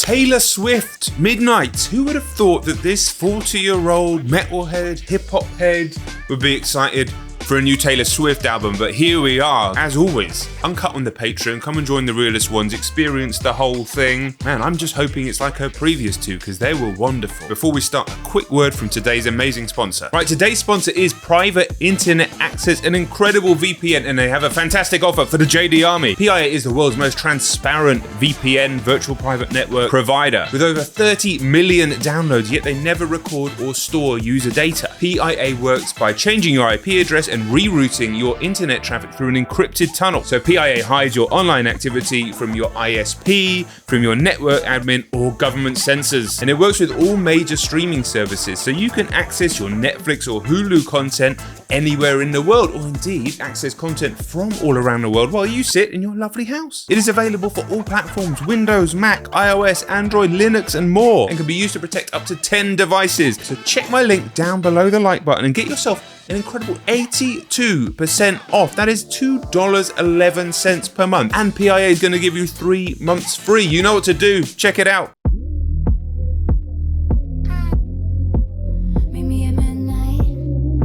Taylor Swift, Midnight. Who would have thought that this 40-year-old metalhead, hip-hop head would be excited for a new Taylor Swift album? But here we are, as always, uncut on the Patreon. Come and join the realest ones, experience the whole thing. Man, I'm just hoping it's like her previous two, because they were wonderful. Before we start, a quick word from today's amazing sponsor. Right, today's sponsor is Private Internet Access, an incredible VPN, and they have a fantastic offer for the JD Army. PIA is the world's most transparent VPN, virtual private network provider, with over 30 million downloads, yet they never record or store user data. PIA works by changing your IP address and rerouting your internet traffic through an encrypted tunnel. So PIA hides your online activity from your ISP, from your network admin, or government sensors. And it works with all major streaming services, so you can access your Netflix or Hulu content anywhere in the world, or indeed access content from all around the world while you sit in your lovely house. It is available for all platforms: Windows, Mac, iOS, Android, Linux, and more, and can be used to protect up to 10 devices. So check my link down below the like button and get yourself an incredible 82% off. That is $2.11 per month. And PIA is going to give you 3 months free. You know what to do. Check it out.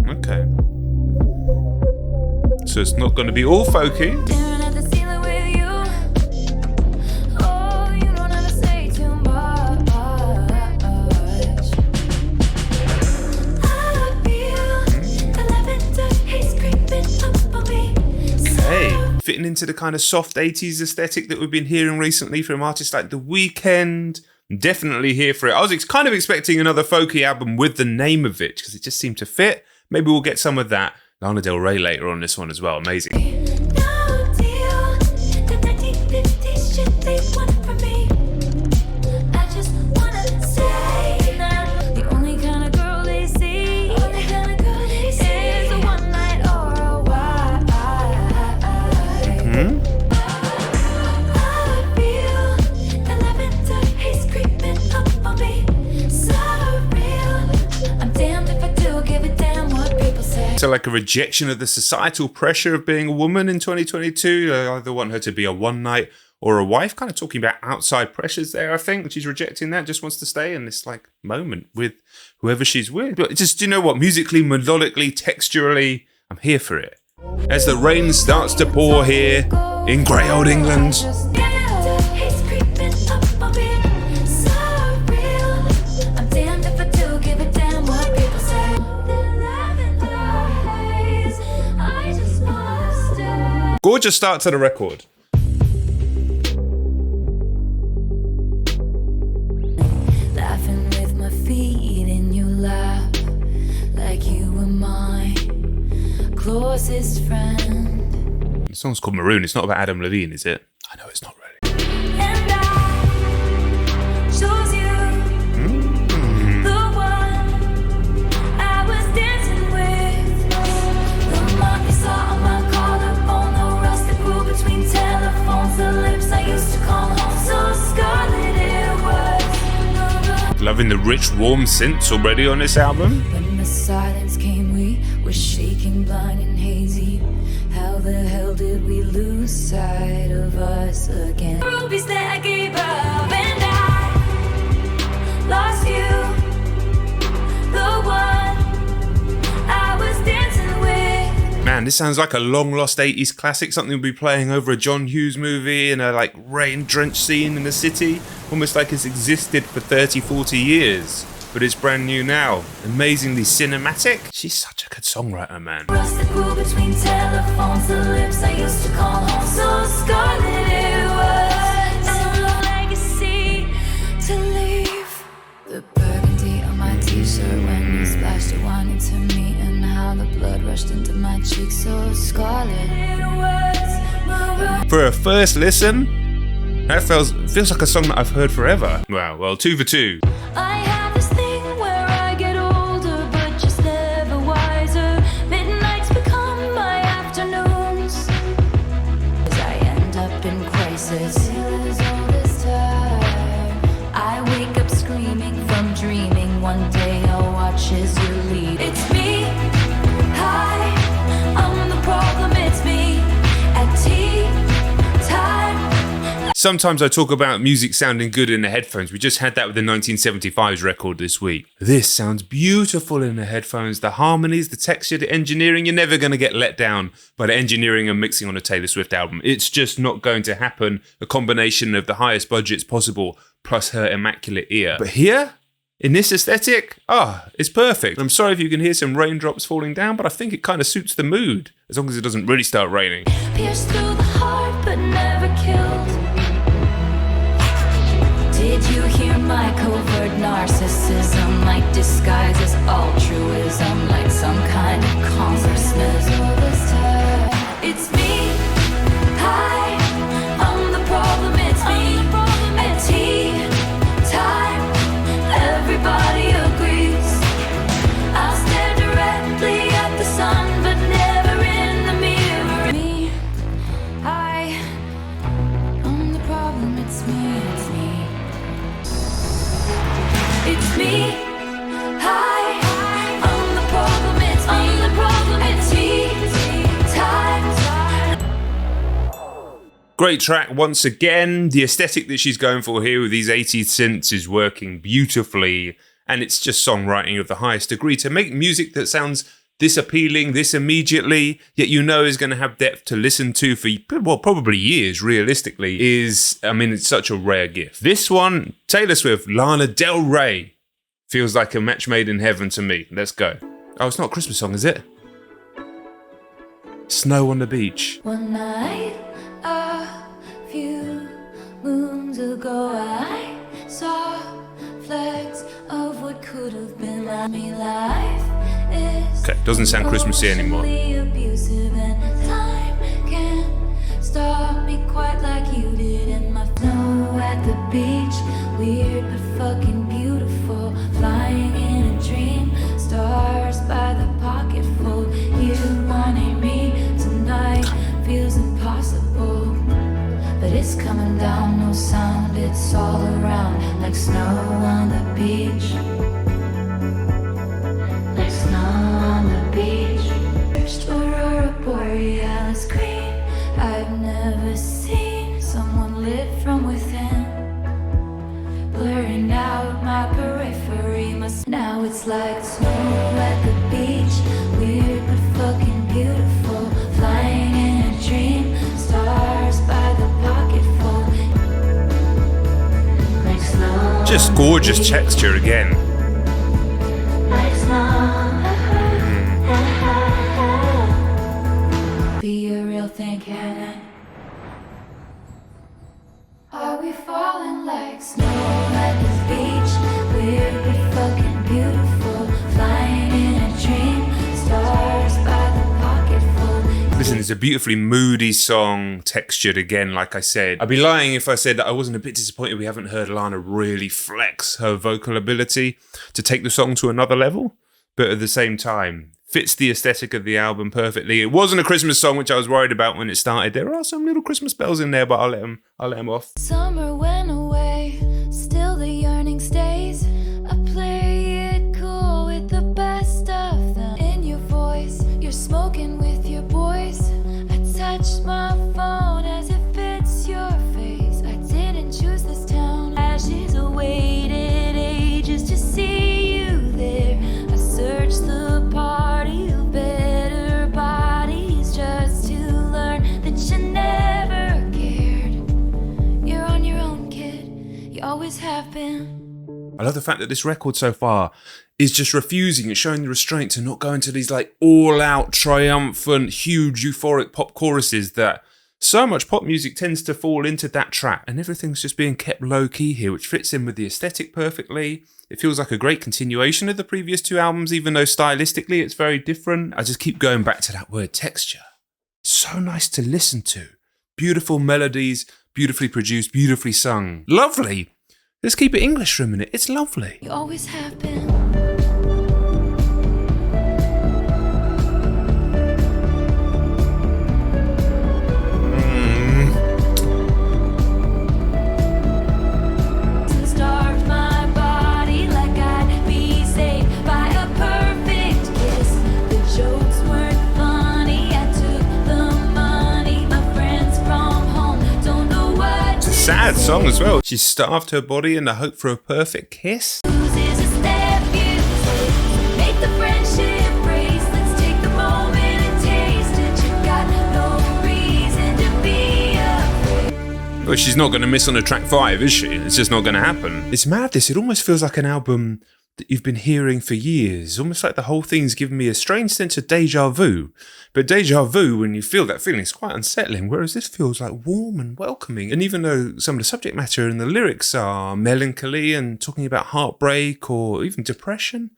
Okay. So it's not going to be all folky. Fitting into the kind of soft 80s aesthetic that we've been hearing recently from artists like The Weeknd. I'm definitely here for it. I was kind of expecting another folky album with the name of it, because it just seemed to fit. Maybe we'll get some of that. Lana Del Rey later on this one as well. Amazing. So like a rejection of the societal pressure of being a woman in 2022. I either want her to be a one night or a wife, kind of talking about outside pressures there, I think. She's rejecting that, just wants to stay in this like moment with whoever she's with. But just, you know what, musically, melodically, texturally, I'm here for it. As the rain starts to pour here in grey old England. Gorgeous start to the record. Laughing with my feet in your lap, like you were my closest friend. The song's called Maroon. It's not about Adam Levine, is it? I know it's not really. And I chose you, the one I was dancing with. The mark you saw on my collarbone, the rust that grew between telephones, the lips I used to call home, so scarlet it was. Loving the rich, warm synths already on this album. When the silence came, we were shaking, blind and hazy. How the hell did we lose sight of us again? Rubies that I gave up, and I lost you, the one I was dancing with. Man, this sounds like a long lost 80s classic, something we'll be playing over a John Hughes movie in a like rain-drenched scene in the city, almost like it's existed for 30, 40 years. But it's brand new now. Amazingly cinematic. She's such a good songwriter, man. Rust that grew between telephones, the lips I used to call home, so scarlet it was. And a legacy to leave. The burgundy on my t-shirt when you splashed your wine into me, and how the blood rushed into my cheeks, so scarlet it was. For a first listen, that feels like a song that I've heard forever. Wow, well, 2 for 2. I have this thing where I get older, but just never wiser. Midnights become my afternoons, as I end up in crisis. All this time, I wake up screaming from dreaming. One day I'll watch as you leave. It's me. Hi, I'm the problem. It's me. At tea time. Sometimes I talk about music sounding good in the headphones. We just had that with the 1975's record this week. This sounds beautiful in the headphones. The harmonies, the texture, the engineering, you're never going to get let down by the engineering and mixing on a Taylor Swift album. It's just not going to happen. A combination of the highest budgets possible plus her immaculate ear. But here, in this aesthetic, it's perfect. I'm sorry if you can hear some raindrops falling down, but I think it kind of suits the mood, as long as it doesn't really start raining. Pierced through the heart but never killed. Did you hear my covert narcissism? Like disguises altruism, like some kind of consciousness. It's me. Hi, I'm the problem. It's me. At tea time, everybody agrees. I'll stare directly at the sun, but never in the mirror. Me. Hi, I'm the problem. It's me. It's me. It's me. Hi, I'm the problem. It's me. I'm the problem. It's tea time. Great track once again. The aesthetic that she's going for here with these 80s synths is working beautifully, and it's just songwriting of the highest degree to make music that sounds this appealing, this immediately, yet you know is going to have depth to listen to for, well, probably years, realistically, it's such a rare gift. This one, Taylor Swift, Lana Del Rey, feels like a match made in heaven to me. Let's go. Oh, it's not a Christmas song, is it? Snow on the Beach. One night, a few moons ago, I saw flecks of what could have been me. Life is Okay, doesn't sound Christmassy anymore. abusive, and time can't stop me quite like you did in my snow at the beach. Weird but fucking beautiful, flying in a dream. Stars by the pocketful. You wanting me tonight feels impossible, but it's coming down, no sound, it's all around, like snow on the beach. Like snow on the beach. First aurora borealis green. I've never seen someone lit from within, blurring out my periphery. Now it's like snow at the beach. Weird but fucking beautiful, flying in a dream. Stars by the pocketful. Like snow. Just gorgeous texture again. Like snow. Be a real thing, can it? Are we falling like snow at the beach? Weird but fucking beautiful, flying in a dream. Stars by the pocketful. Listen, it's a beautifully moody song, textured again, like I said. I'd be lying if I said that I wasn't a bit disappointed we haven't heard Lana really flex her vocal ability to take the song to another level, but at the same time, fits the aesthetic of the album perfectly. It wasn't a Christmas song, which I was worried about when it started. There are some little Christmas bells in there, but I'll let them off. Summer went away, still the yearning stays. I play it cool with the best of them. In your voice, you're smoking with your boys. I touch my phone as it fits your face. I didn't choose this town. Ashes awaited ages to see you there. I searched the party of better bodies just to learn that you never cared. You're on your own, kid. You always have been. I love the fact that this record so far is just refusing and showing the restraint to not go into these like all-out, triumphant, huge, euphoric pop choruses that so much pop music tends to fall into that trap, and everything's just being kept low-key here, which fits in with the aesthetic perfectly. It feels like a great continuation of the previous two albums, even though stylistically it's very different. I just keep going back to that word texture. So nice to listen to. Beautiful melodies, beautifully produced, beautifully sung. Lovely! Let's keep it English for a minute. It's lovely. You always have been. Starved my body like I'd be saved by a perfect kiss. The jokes weren't funny. I took the money. My friends from home don't know what to as well. She starved her body in the hope for a perfect kiss. Loses a step, you make the friendship race. Let's take the moment and taste it. You got no reason to be afraid. Well, she's not going to miss on a track 5, is she? It's just not going to happen. It's mad, this. It almost feels like an album that you've been hearing for years. Almost like the whole thing's given me a strange sense of deja vu. But deja vu, when you feel that feeling, is quite unsettling, whereas this feels like warm and welcoming. And even though some of the subject matter and the lyrics are melancholy and talking about heartbreak or even depression,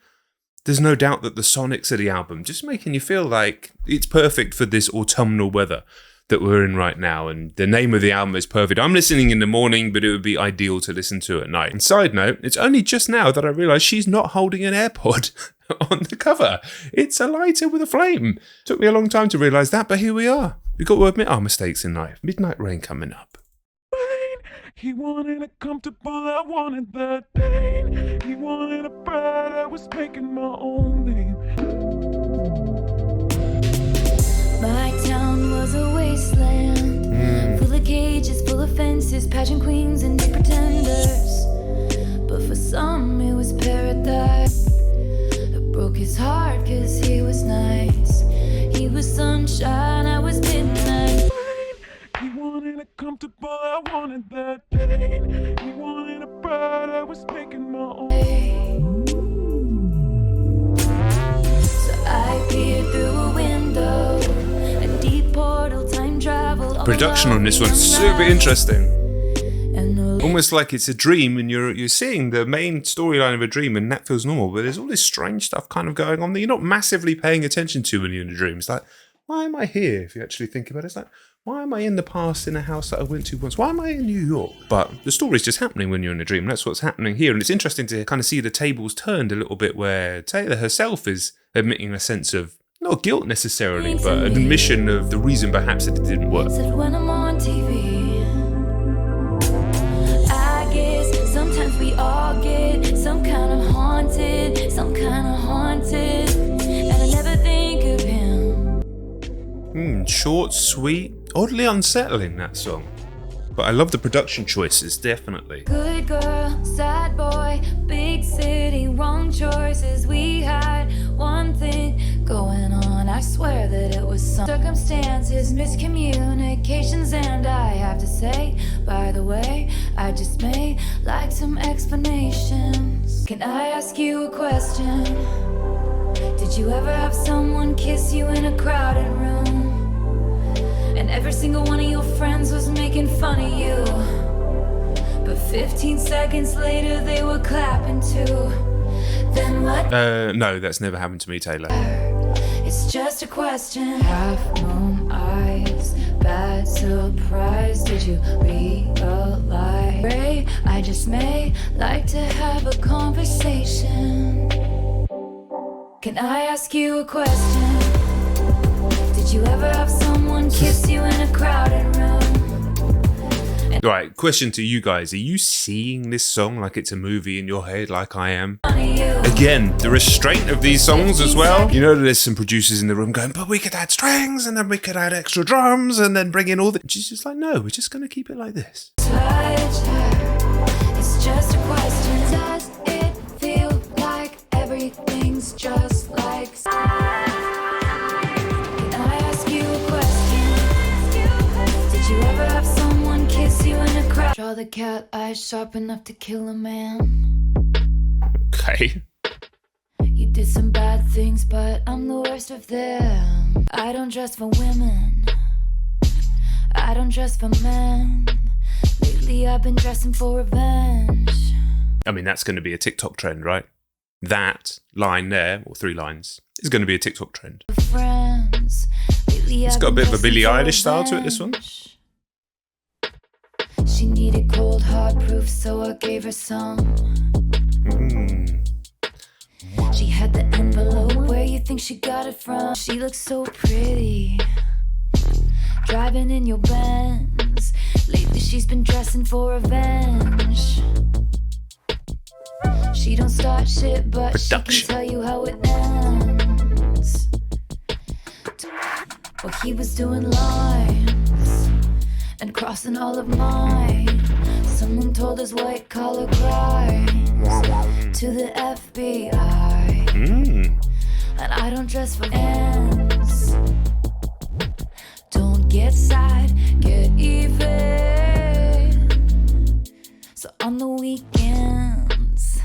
there's no doubt that the sonics of the album just making you feel like it's perfect for this autumnal weather that we're in right now. And the name of the album is perfect. I'm listening in the morning, but it would be ideal to listen to at night. And side note, it's only just now that I realised she's not holding an AirPod on the cover. It's a lighter with a flame. Took me a long time to realise that, but here we are. We've got to admit our mistakes in life. Midnight Rain coming up. He wanted it comfortable, I wanted that pain. He wanted a bride, I was making my own name. My town was a wasteland, full of cages, full of fences, pageant queens and big pretenders. But for some it was paradise. It broke his heart 'cause he was nice. He was sunshine, I was midnight. He wanted it comfortable, I wanted that pain. He wanted a bride, I was making my own. So I peered through a window, a deep portal, time travel. Production on this one's super interesting. Almost like it's a dream and you're seeing the main storyline of a dream and that feels normal, but there's all this strange stuff kind of going on that you're not massively paying attention to when you're in a dream. It's like, why am I here? If you actually think about it, it's like, why am I in the past in a house that I went to once? Why am I in New York? But the story's just happening when you're in a dream. That's what's happening here. And it's interesting to kind of see the tables turned a little bit where Taylor herself is admitting a sense of, not guilt necessarily, but an admission of the reason perhaps that it didn't work. Said when I'm on TV, I guess sometimes we all get some kind of haunted, and I never think of him. Short, sweet, oddly unsettling, that song. But I love the production choices, definitely. Good girl, sad boy, big city, wrong choices. We had one thing going on. I swear that it was some circumstances, miscommunications, and I have to say, by the way, I just may like some explanations. Can I ask you a question? Did you ever have someone kiss you in a crowded room? And every single one of your friends was making fun of you, but 15 seconds later they were clapping too. Then what? No, that's never happened to me, Taylor. It's just a question. Half moon eyes, bad surprise. Did you realize? Ray, I just may like to have a conversation. Can I ask you a question? Did you ever have someone kiss you in a crowded room? Right, question to you guys. Are you seeing this song like it's a movie in your head like I am? Again, the restraint of these songs as well. You know there's some producers in the room going, but we could add strings and then we could add extra drums and then bring in all the... She's just like, no, we're just going to keep it like this. It's just a question. Does it feel like everything's just like... Draw the cat eyes sharp enough to kill a man. Okay. You did some bad things, but I'm the worst of them. I don't dress for women, I don't dress for men. Lately I've been dressing for revenge. I mean, that's going to be a TikTok trend, right? That line there, or 3 lines, is going to be a TikTok trend. Friends. Lately It's I've got a been bit of a Billie dressing for Eilish style to it, this one. revenge. She needed cold hard proof, so I gave her some. She had the envelope, where you think she got it from? She looks so pretty, driving in your Benz. Lately she's been dressing for revenge. She don't start shit, but Production. she can tell you how it ends. Well, he was doing lines and crossing all of mine. Someone told us white collar crimes to the FBI. And I don't dress for ends. Don't get sad, get even. So on the weekends,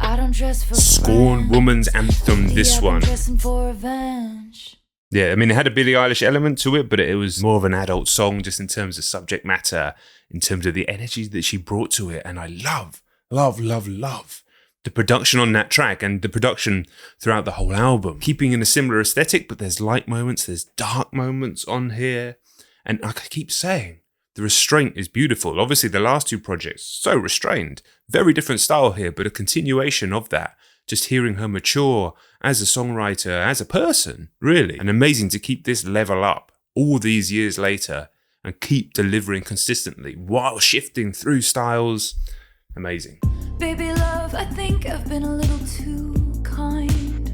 I don't dress for Scorn friends. Woman's Anthem, this one. I'm dressing for revenge. Yeah, I mean, it had a Billie Eilish element to it, but it was more of an adult song just in terms of subject matter, in terms of the energy that she brought to it. And I love the production on that track and the production throughout the whole album. Keeping in a similar aesthetic, but there's light moments, there's dark moments on here. And like I keep saying, the restraint is beautiful. Obviously, the last two projects, so restrained. Very different style here, but a continuation of that. Just hearing her mature as a songwriter, as a person, really. And amazing to keep this level up all these years later and keep delivering consistently while shifting through styles. Amazing. Baby love, I think I've been a little too kind.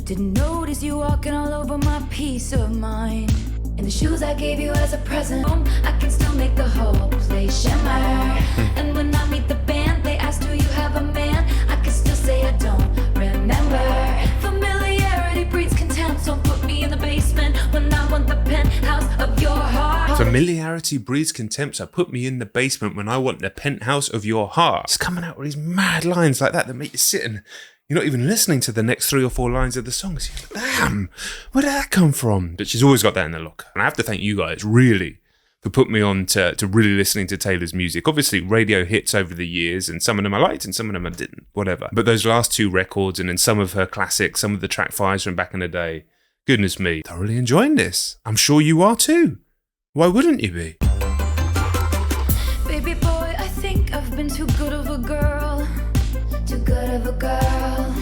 Didn't notice you walking all over my peace of mind. In the shoes I gave you as a present, I can still make the whole place shimmer. And when I meet the band, they ask, do you have a man? I can still say I don't remember. Familiarity breeds contempt, so put me in the basement when I want the penthouse of your heart. Familiarity breeds contempt, so put me in the basement when I want the penthouse of your heart. It's coming out with these mad lines like that make you sit and you're not even listening to the next 3 or 4 lines of the song. So you're like, damn, where did that come from? But she's always got that in the locker. And I have to thank you guys, really, for putting me on to really listening to Taylor's music. Obviously, radio hits over the years, and some of them I liked and some of them I didn't, whatever. But those last 2 records, and then some of her classics, some of the track 5s from back in the day, goodness me, thoroughly enjoying this. I'm sure you are too. Why wouldn't you be? Baby boy, I think I've been too good of a girl. Too good of a girl.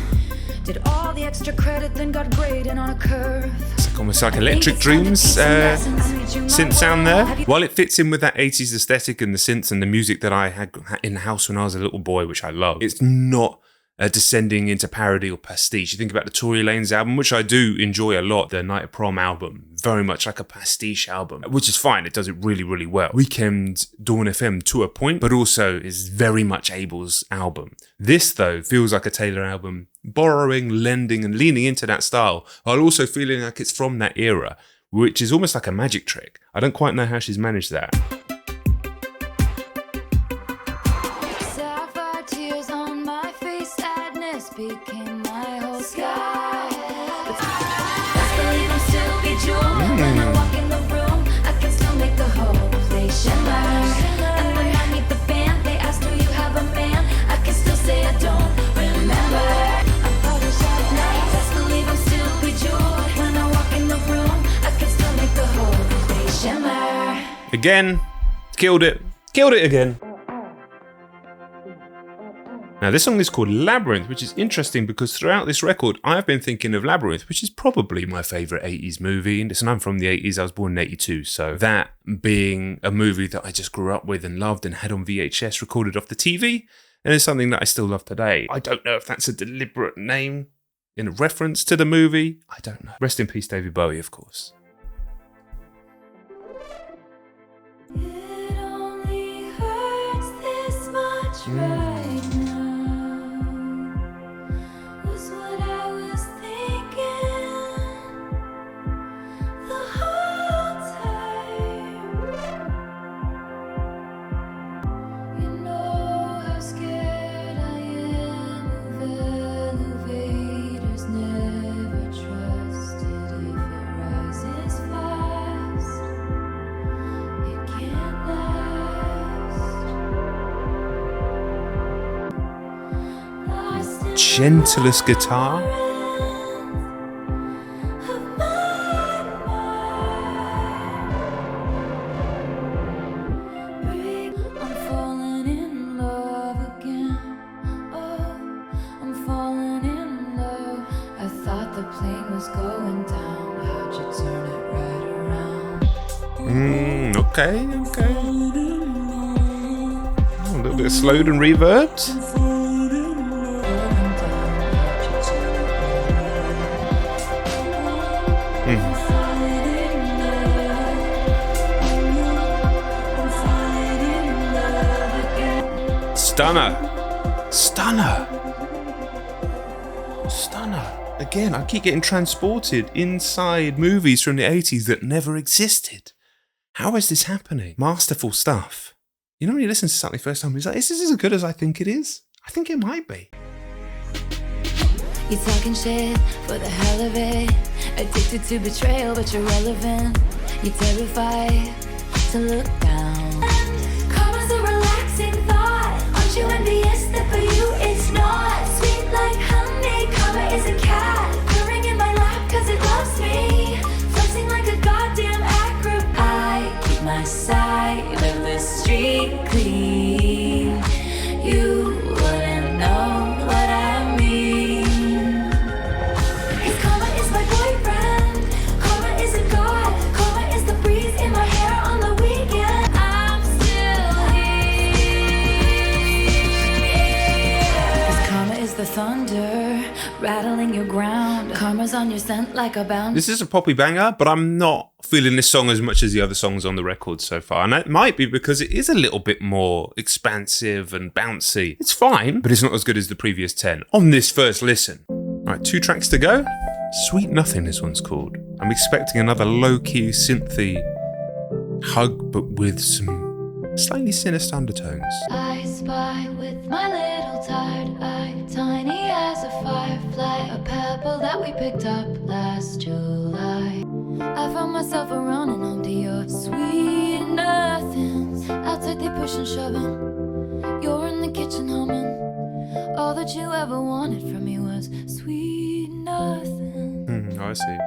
Did all the extra credit, then got graded on a curve. It's like almost like Electric Dreams synth sound there. While it fits in with that 80s aesthetic and the synths and the music that I had in the house when I was a little boy, which I love, it's not descending into parody or pastiche. You think about the Tory Lanez album, which I do enjoy a lot, the Night of Prom album, very much like a pastiche album, which is fine. It does it really, really well. Weekend, Dawn FM to a point, but also is very much Abel's album. This, though, feels like a Taylor album, borrowing, lending, and leaning into that style, while also feeling like it's from that era, which is almost like a magic trick. I don't quite know how she's managed that. Sapphire tears on my face, sadness became my whole sky. Best believe I'm still bejeweled. When I walk in the room, I can still make the whole place shimmer. And when I meet the band, they ask, do you have a man? I can still say I don't remember. I'm polished at night. Best believe I'm still bejeweled. When I walk in the room, I can still make the whole place shimmer. Again, killed it again. Now, this song is called Labyrinth, which is interesting because throughout this record, I've been thinking of Labyrinth, which is probably my favourite 80s movie. And listen, I'm from the 80s, I was born in 82. So that being a movie that I just grew up with and loved and had on VHS recorded off the TV, and it's something that I still love today. I don't know if that's a deliberate name in reference to the movie. I don't know. Rest in peace, David Bowie, of course. It only hurts this much right now, was what I was thinking the whole time. You know how scared I am of elevators, never trusted if it rises fast. It can't last. Lost in Gentlest guitar. of my mind. I'm falling in love again. Oh, I'm falling in love. I thought the plane was going down. How'd you turn it right around? Okay. Oh, a little bit slowed and reverbed. Stunner. Stunner. Stunner. Again, I keep getting transported inside movies from the 80s that never existed. How is this happening? Masterful stuff. You know when you listen to something first time, it's like, is this as good as I think it is? I think it might be. You talking shit for the hell of it. Addicted to betrayal, but you're relevant. You're terrified to look down. Karma's a relaxing thought. Aren't you envious that for you it's not? Sweet like honey, karma is a cat. Purring in my lap cause it loves me. Flexing like a goddamn acrobat. I keep my side of the street clean. You wouldn't know what I mean. Cause karma is my boyfriend. Karma is a god. Karma is the breeze in my hair on the weekend. I'm still here. Cause karma is the thunder rattling your ground. Karma's on your scent like a bounce. This is a poppy banger, but I'm not feeling this song as much as the other songs on the record so far. And that might be because it is a little bit more expansive and bouncy. It's fine, but it's not as good as the previous 10 on this first listen. Right, 2 tracks to go. Sweet Nothing, this one's called. I'm expecting another low-key synthy hug, but with some slightly sinister undertones. I spy with my little tired eye, tiny as a firefly, a pebble that we picked up last July. I found myself running home to your sweet nothings. Outside they push and shoving, you're in the kitchen humming. All that you ever wanted from me was sweet nothing. I see.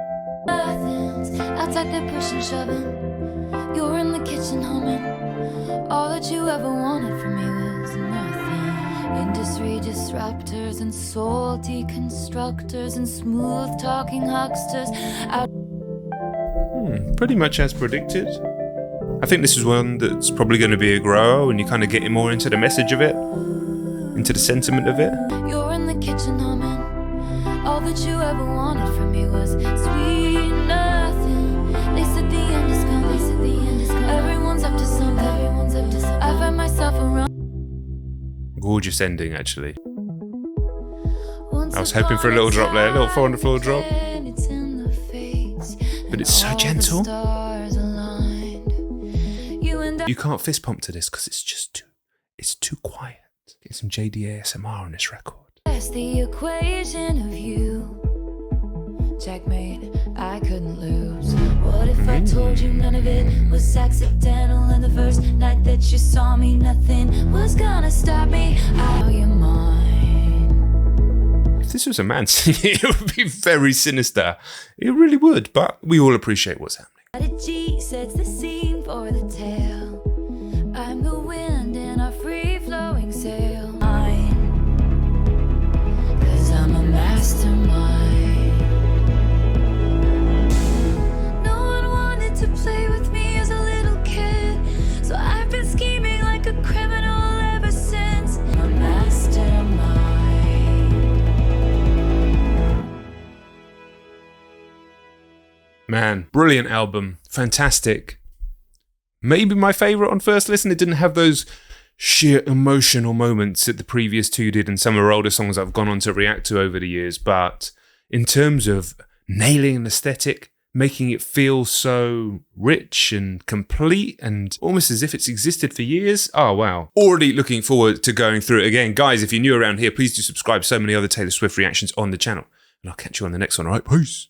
Nothings. Outside they push and shoving, you're in the kitchen humming. All that you ever wanted from me was nothing. Industry disruptors and soul deconstructors and smooth talking hucksters. Pretty much as predicted. I think this is one that's probably going to be a grower and you're kind of getting more into the message of it, into the sentiment of it. You're in the kitchen humming. All that you ever wanted from me was sweet nothing. They said the end is coming. They said the end is coming. Everyone's up to something. Everyone's up to something. I find myself around. Gorgeous ending, actually. I was hoping for a little drop there, a little 4 on the floor drop. But it's so gentle. You can't fist pump to this because it's too quiet. Get some JD ASMR on this record. That's the equation of you. Checkmate, I couldn't lose. What if I told you none of it was accidental? And the first night that you saw me, nothing was gonna stop me. Out your mind. If this was a man singing, it would be very sinister. It really would, but we all appreciate what's happening. A G sets the scene for the tale. I'm the wind in a free-flowing sail. Cause I'm a mastermind. No one wanted to play with me as a little kid, so I've been scheming like a criminal ever since. I'm a mastermind. Man, brilliant album. Fantastic. Maybe my favourite on first listen. It didn't have those sheer emotional moments that the previous 2 did and some of our older songs I've gone on to react to over the years. But in terms of nailing an aesthetic, making it feel so rich and complete and almost as if it's existed for years. Oh, wow. Already looking forward to going through it again. Guys, if you're new around here, please do subscribe. So many other Taylor Swift reactions on the channel. And I'll catch you on the next one. All right, peace.